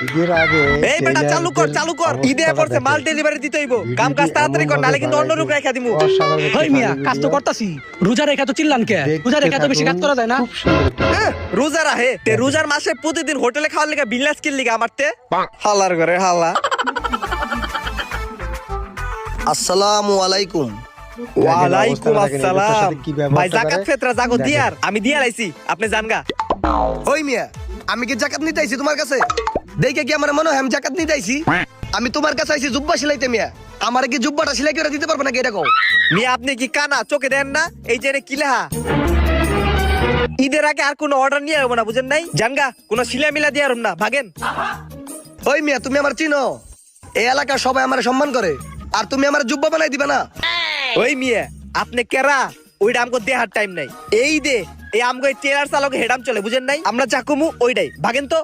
ঈদের আগে এই বেটা চালু কর ঈদে পড়ছে মাল ডেলিভারি দিতে হইব কাম কাজ তাড়াতাড়ি কর নালে কিন্তু অন্য রূপ রেখা দিমু হই মিয়া কাজ তো করতাছি রোজা রেখা তো চিল্লান কে রোজা রেখা তো বেশি কাজ করা যায় না খুব সুন্দর হ্যাঁ, রোজা রাহে তে রোজার মাসে প্রতিদিন হোটেলে খাওয়ার লিগা বিজনেস কিল লিগা আমার তে হালার করে হালা আসসালামু আলাইকুম। ওয়ালাইকুম আসসালাম কি ব্যবহার ভাই জাকাত করে? ফেতরা জাগো দিয়ার আমি দিয়া লাইছি আপনি জানগা ওই মিয়া, আমি কি জাকাত নিতে আইছি তোমার কাছে? দেখে কি আমার মনে হয় আমি জাকাত নিতে আইছি? আমি তোমার কাছে আইছি জুব্বা সিলাইতে মিয়া। আমার কি জুব্বাটা সেলাই করে দিতে পারবে নাকি এটা কও? মিয়া আপনি কি কানা চোখে দেন না এই যে কি লেহা ঈদের আগে আর কোনো অর্ডার নিয়ে আসবো না বুঝেন নাই জানগা কোনো শিলা মিলা দিয়ে না ভাগেন ওই মিয়া, তুমি আমার চিনো? এই এলাকার সবাই আমার সম্মান করে, আর তুমি আমার জুব্বা বানাই দিবে না? ওই মিয়া আপনি কেরা ওইটা আমগো দেহার টাইম নাই এই দে এই আমগো ট্রেলার চালক হেডাম চলে বুঝেন নাই আমরা যা কমু ওইটাই ভাগেন তো